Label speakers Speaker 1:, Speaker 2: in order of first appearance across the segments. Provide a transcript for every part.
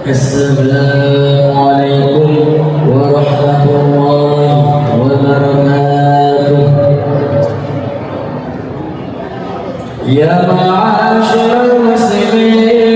Speaker 1: Assalamualaikum warahmatullahi wabarakatuh. Ya ma'asyiral muslimin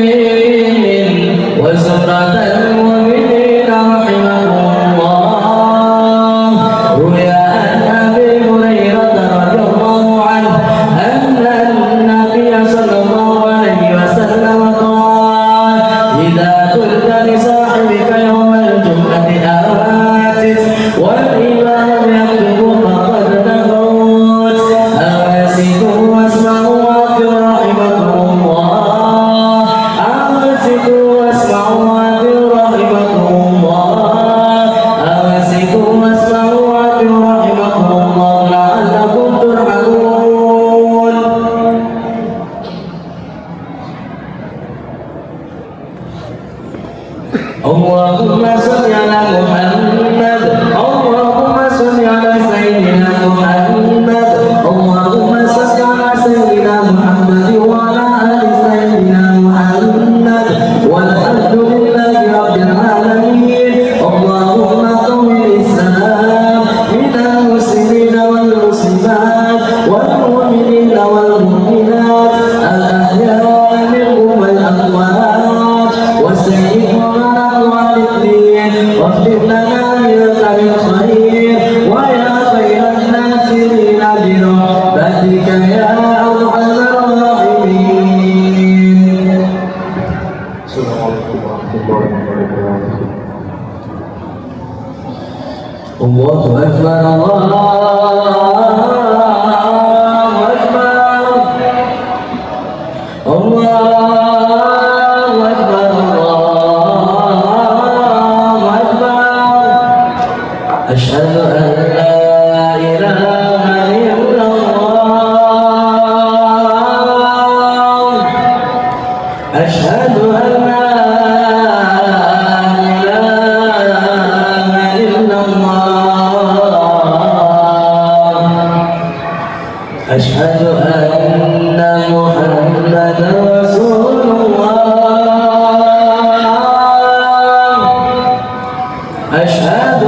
Speaker 1: wa zumratal mu'minin rahimakumullah. Ruya an Abi Hurairah radhiyallahu anhu anna an-nabiy sallallahu alaihi wasallam qala idza qulta li sahibika yawm al-jum'ati awatis wal imam yaktubu faqad nahut awasiku wasma'u Allahumma salli ala Muhammad, Allahumma salli ala Sayyidina Muhammad, Allahumma salli ala Sayyidina Muhammad wa ala ali Sayyidina Muhammad walhamdulillahi rabbil alamin. Allahumma qawwil Islam minal muslimina wal muslimat wal mu'minina wal mu'minat al ahya'i minhum wal amwat wa sayyidina واغفر لنا منك بالخير ويا خير الناصرين برحمتك يا ارحم الراحمين. السلام عليكم ورحمه الله وبركاته. الله اكبر أشهد أن لا إله إلا الله أشهد أن لا إله إلا الله أشهد أن محمدا رسول الله أشهد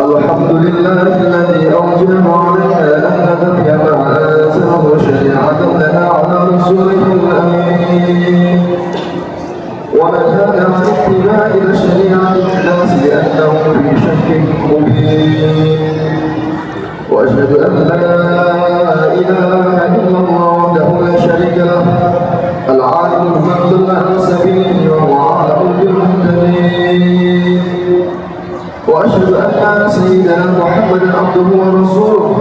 Speaker 1: الحمد لله الذي أوجب علينا أن نتبع ما آتاه شريعة لنا على رسوله الأمين ونهانا عن اتباع شريعة الناس لأنهم في شك مبين وأشهد أن لا إله إلا الله وحده لا شريك له العالم المفضل عن سبيله وهو عالم بالمهتدين وأشهد أن سيدنا محمدا عبده ورسوله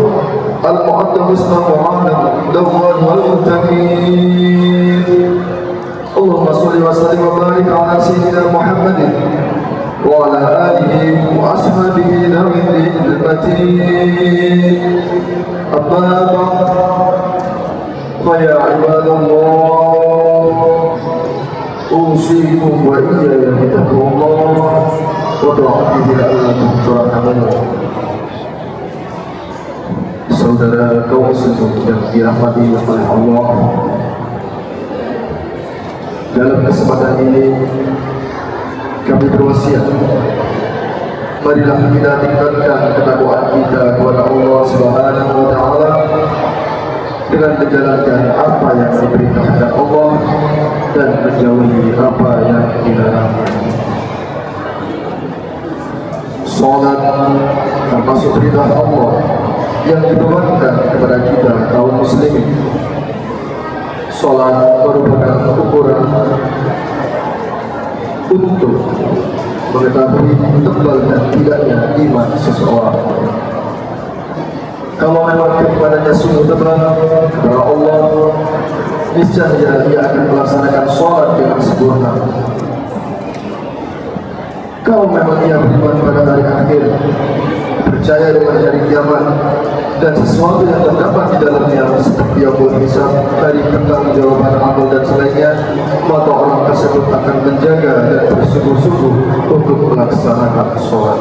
Speaker 1: المقدم اسمه عالم دوار والمتقين. اللهم صل وسلم وبارك على سيدنا محمد وعلى آله وأصحابه ذوي المتين. أما بعد فيا عباد الله أوصيكم وإياي بتقوى الله وطاعته لعلكم ترحمون. Saudara kaum muslimin yang dirahmati oleh Allah, dalam kesempatan ini kami berwasiat marilah kita tingkatkan ketakwaan kita kepada Allah Subhanahu wa taala dengan menjalankan apa yang diperintahkan Allah dan menjauhi apa yang dilarang. Salat termasuk perintah Allah yang dibebankan kepada kita kaum muslimin. Salat merupakan ukuran untuk mengetahui tebal dan tidaknya iman seseorang. Kalau memang keimanannya sungguh tebal kepada Allah, niscaya dia akan melaksanakan salat dengan sempurna. Kalau memang ia beriman pada hari akhir, percaya dengan hari kiamat dan sesuatu yang terdapat di dalamnya seperti yaumul hisab, hari pertanggungjawaban amal dan selainnya, maka orang tersebut akan menjaga dan bersungguh-sungguh untuk melaksanakan sholat.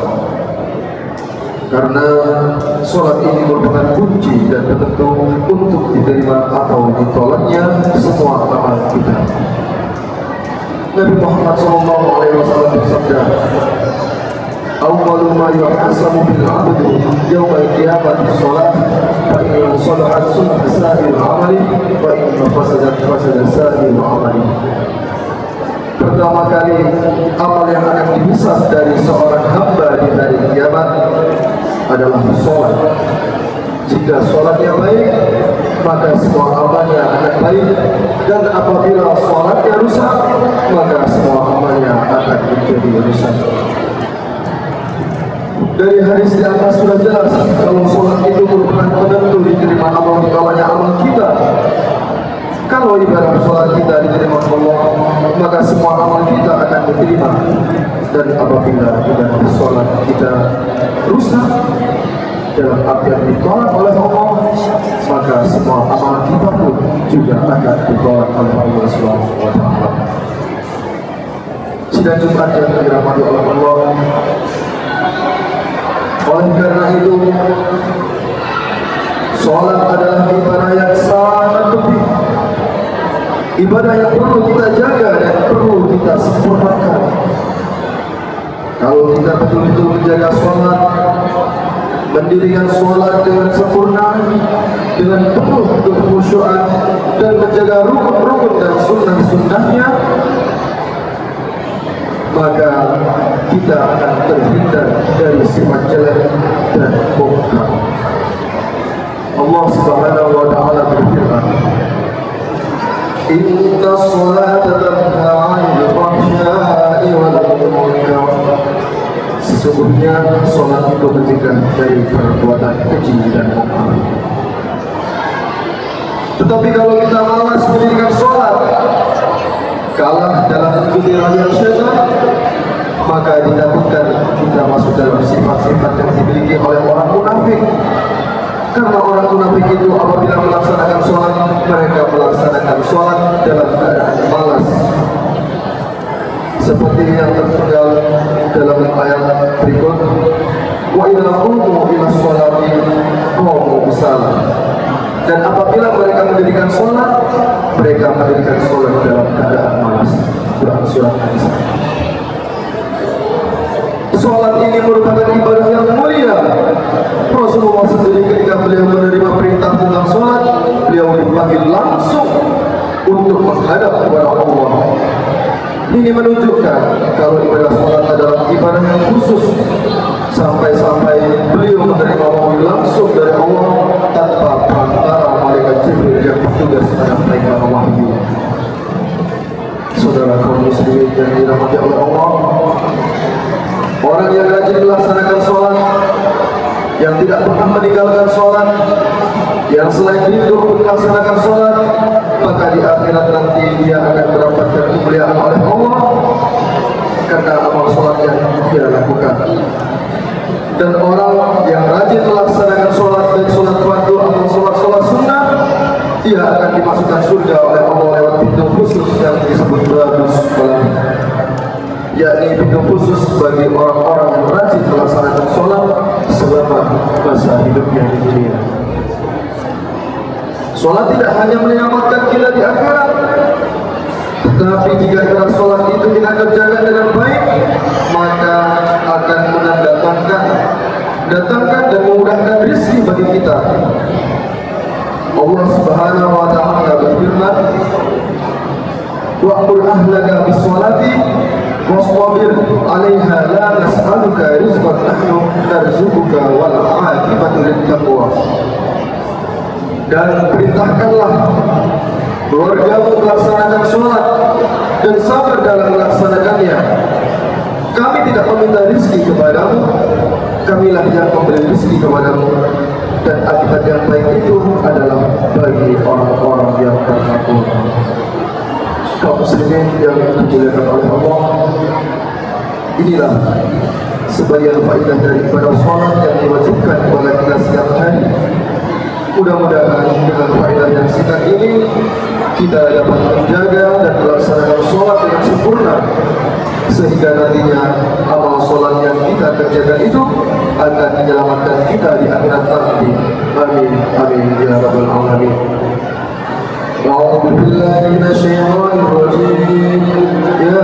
Speaker 1: Karena sholat ini merupakan kunci dan penentu untuk diterima atau ditolaknya semua amal kita. Nabi Muhammad SAW bersabda, "Awwalu ma yuhasabu bil 'abdi yawm al-qiyamah as-shalah, fa in salahat sa'ir al-'amali wa in fasadat sa'ir al-'amali." Pertama kali amal yang akan dihisab dari seorang hamba di hari kiamat adalah sholat. Jika sholatnya baik, maka semua amalnya akan baik, dan apabila sholatnya rusak, maka semua amalnya akan menjadi rusak. Dari hadis di atas sudah jelas kalau sholat itu merupakan penentu diterima amal kita. Kalau ibadah sholat kita diterima Allah, maka semua amal kita akan diterima. Dan apabila ibadah sholat kita rusak, dalam artian ditolak oleh Allah, maka semua amal kita pun juga akan ditolak oleh Allah Subhanahu wa taala. Sidang Jumat yang dirahmati oleh Allah, oleh karena itu sholat adalah ibadah yang sangat penting, ibadah yang perlu kita jaga dan perlu kita sempurnakan. Kalau kita betul-betul menjaga sholat, mendirikan sholat dengan sempurna, dengan penuh kekhusyuan, dan menjaga rukun-rukun dan sunnah-sunnahnya, maka kita akan terhindar dari sifat jelek dan mungkar. Allah Subhanahu wa taala berfirman, "Inna sholata tanha 'anil fahsya'i wal munkar." Sesungguhnya sholat itu mencegah dari perbuatan keji dan mungkar. Tetapi kalau kita malas mendirikan sholat, kalah dalam mengikuti rayuan syaitan, maka ditakutkan kita masuk dalam sifat-sifat yang dimiliki oleh orang munafik. Karena orang munafik itu apabila melaksanakan sholat, mereka melaksanakan sholat dalam keadaan malas, seperti yang tertinggal dalam ayat berikut, "Wa idza qumu ila sholati qamu kusala." Dan apabila mereka mendirikan sholat, mereka mendirikan sholat dalam keadaan malas. Quran surat An-Nisa. Sholat ini merupakan ibadah yang mulia. Rasulullah sendiri ketika beliau menerima perintah tentang sholat, beliau dipanggil langsung untuk menghadap kepada Allah. Ini menunjukkan kalau ibadah sholat adalah ibadah yang khusus, sampai-sampai beliau menerima wahyu langsung dari Allah tanpa perantara malaikat Jibril yang bertugas menyampaikan wahyu. Saudara kaum muslimin yang dirahmati oleh Allah, orang yang rajin melaksanakan sholat, yang tidak pernah meninggalkan sholat, yang selain itu melaksanakan sholat, maka di akhirat nanti dia akan mendapatkan kemuliaan oleh Allah karena amal sholat yang dia lakukan. Dan orang yang rajin melaksanakan sholat, baik sholat fardu atau sholat sunnah, dia akan dimasukkan surga oleh Allah lewat pintu khusus yang disebut Babus Salam, yakni pintu khusus bagi orang-orang yang rajin melaksanakan sholat selama masa hidupnya di dunia. Sholat tidak hanya menyelamatkan kita di akhirat, tetapi jika kita sholat itu kita kerjakan dengan baik, maka akan menandakan wa'mur ahlaka bis-sholati wastabir 'alaiha la nas'aluka rizqan nahnu narzuquka wal 'aqibatu lit-taqwa. Dan perintahkanlah keluargamu melaksanakan sholat dan sabar dalam melaksanakannya. Kami tidak meminta rizki kepadamu, kamilah yang memberi rizki kepadamu, dan akibat yang baik itu adalah bagi orang-orang yang bertakwa. Kaum muslimin yang dimuliakan oleh Allah, inilah sebagian faedah daripada sholat yang diwajibkan kepada kita setiap hari. Mudah-mudahan dengan faedah yang singkat ini kita dapat menjaga dan melaksanakan sholat dengan sempurna, sehingga nantinya amal sholat yang kita kerjakan itu akan menyelamatkan kita di akhirat nanti. Amin amin ya rabbal alamin. A'udzu billahi minasyaitonir rajim. Ya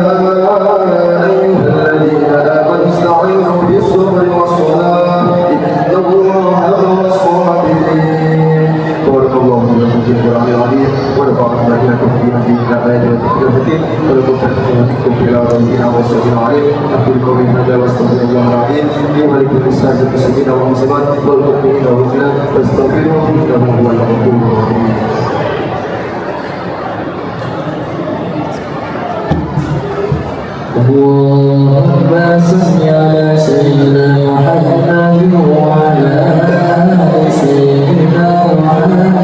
Speaker 1: ayyuhalladzina amanu ista'inu bis-sabri was-salah innallaha ma'as sabirin. Barakallahu lakum fil Qur'anil 'azim wa nafa'ana billahi min ayati wa tafsir wa lakum fil Qur'anil 'azim. Aqulu qawli hadha wa astaghfirullahal 'azim li wa lakum lisa'il muslimin wal muslimat wal mu'minina wal mu'minat wastaghfiruhu innahu huwal ghafurur rahim. اللهم صل على سيدنا محمد وعلى آل سيدنا محمد.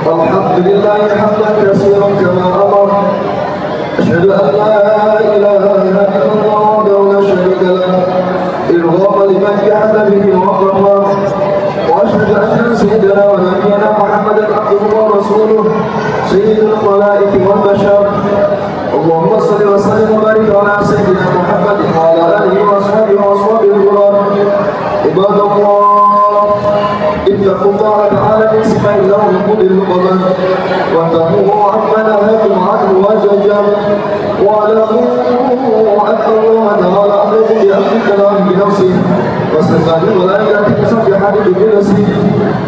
Speaker 1: Alhamdulillah hamdan katsiran kama amara. Asyhadu an la ilaha illallah wa la syarika lah. Irghama liman jahada bihi wa aqrama. Wa asyhadu anna sayyidana wa nabiyyana Muhammadan abduhu wa rasuluh sayyidul khalaiq wal bashar. Allahumma shalli wa sallim wa barik ala sayyidina Muhammad wa ala alihi wa sahbihi wa ashabihi ibadallah. اتقوا الله تعالى من سماع الله وقول القدر واتقوا عما نهاكم عنه وزجر واعلموا ان الله تعالى امركم بامر كلام بنفسه وسلم الملائكه مسبحات بنفسه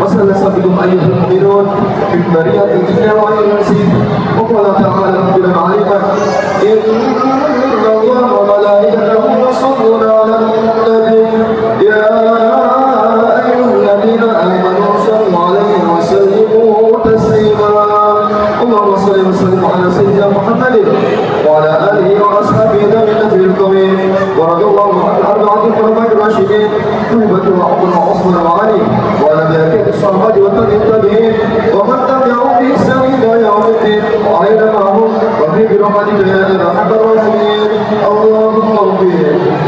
Speaker 1: وسلم بكم ايها المؤمنون من بريه الجن والانس وقال تعالى ربنا عليما ان الله وملائكته يصلون على النبي يا اللهم صل وسلم على سيدنا محمد وعلى اله واصحابه ذوي النجم القويم ورضي الله عن الاربعه الخلفاء الراشدين ابي بكر وعمر وعثمان وعلي وعلى بقيه الصحابه والتابعين ومن تبعهم باحسان الى يوم الدين وعلينا معهم وفي برحمتك يا ارحم الراحمين. اللهم اغفر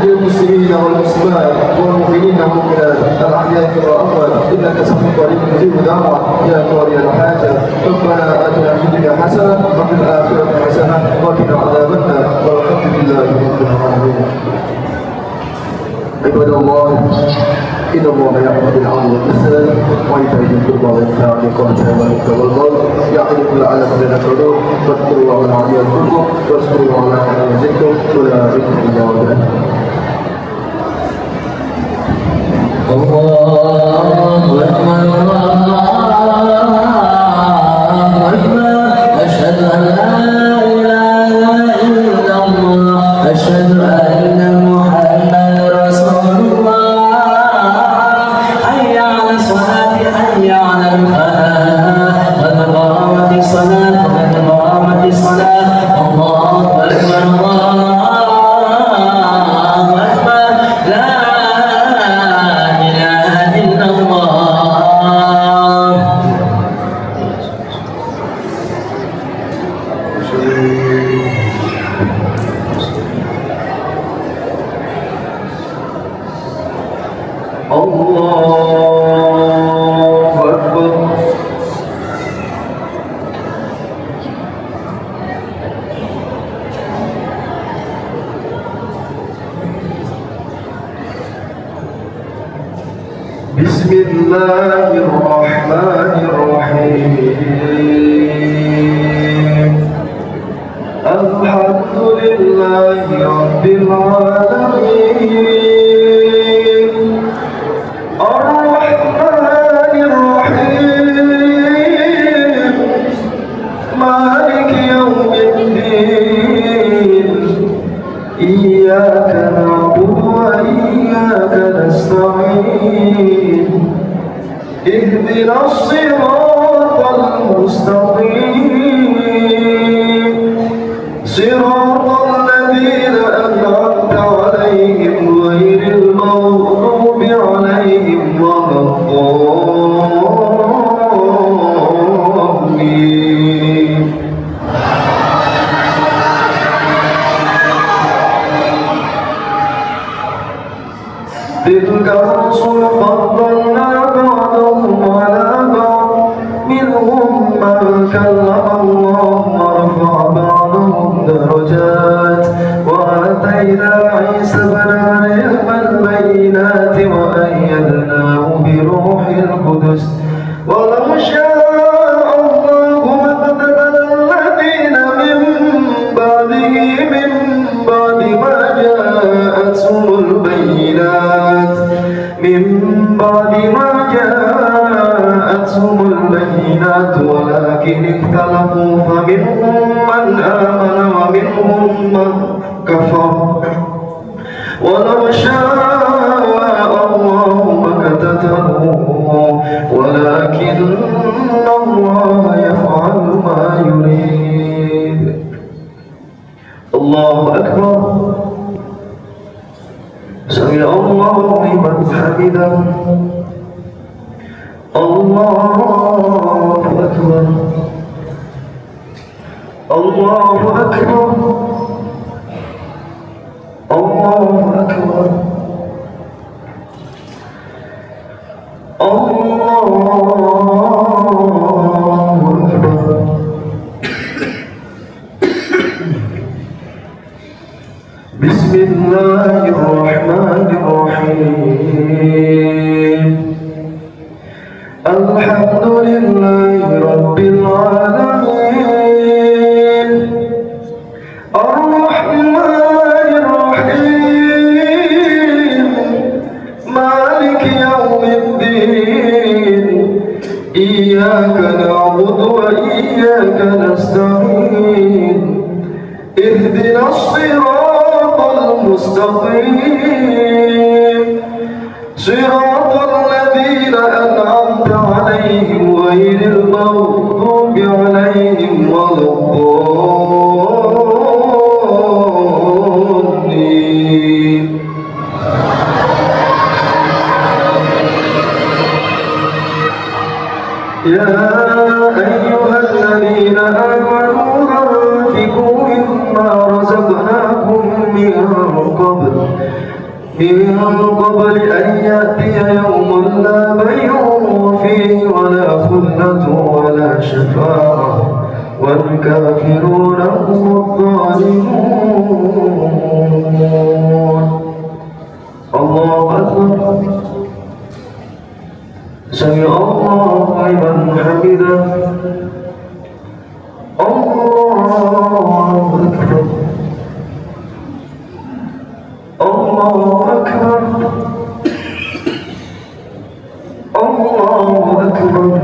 Speaker 1: للمسلمين والمسلمات والمؤمنين والمؤمنات الاحياء والاموات انك سميع قريب مجيب دعوه يا قاضي الحاجه. ربنا اتنا في الدنيا حسنه وفي الاخره حسنه وقنا عذاب النار والحمد لله رب العالمين. عباد الله إن الله يأمر بالعدل والإحسان وإيتاء ذي القربى وينهى عن الفحشاء والمنكر والبغي يعظكم لعلكم تذكرون فاذكروا الله العلي يذكركم واذكروا الله على ما يزدكم ولا ذكر الله أكبر. الله أكبر الله أكبر. أشهد أن لا إله إلا الله أشهد أن محمد رسول الله. حي على الصلاة حي على الفلاح قد قامت الصلاة قد قامت الصلاة. الله أكبر الله أكبر لا إله إلا الله. الله أكبر. بسم الله الرحمن الرحمن الرحيم الحمد لله رب العالمين الرحمن الرحيم مالك يوم الدين إياك نعبد وإياك نستعين اهدنا الصراط المستقيم صراط الذين أنعمت عليهم غير المغضوب عليهم ولا الضالين تلك الرسل فضلنا بعضهم على بعض منهم من كلم الله ورفع بعضهم درجات وآتينا عيسى بن مريم البينات وأيدناه بروح القدس ولو شاء الله ما اقتتل الذين من بعده من بعد ما جاءتهم البينات ولكن اختلفوا فمنهم من آمن ومنهم من كفر ولو شاء الله ما اقتتلوا ولكن الله يفعل ما يريد الله أكبر سمع الله لمن حمده الله أكبر الله أكبر الله أكبر الله أكبر بسم الله الرحمن الرحيم الحمد لله رب العالمين الرحمن الرحيم مالك يوم الدين إياك نعبد وإياك نستعين اهدنا الصراط المستقيم صراط الذين أنعمت عليهم غير المغضوب عليهم ولا الضالين يا أيها الذين آمنوا أنفقوا مما رزقناكم من قبل أن يأتي يوم لا بيع فيه ولا خلة ولا شفاعة والكافرون هم الظالمون الله أكبر سمع الله لمن حمده الله أكبر الله أكبر الله أكبر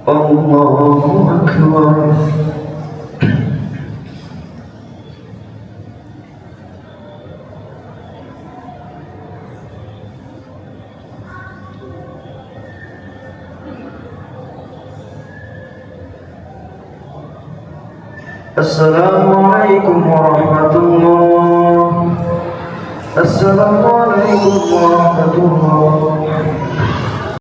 Speaker 1: الله أكبر السلام عليكم ورحمة الله السلام عليكم ورحمة الله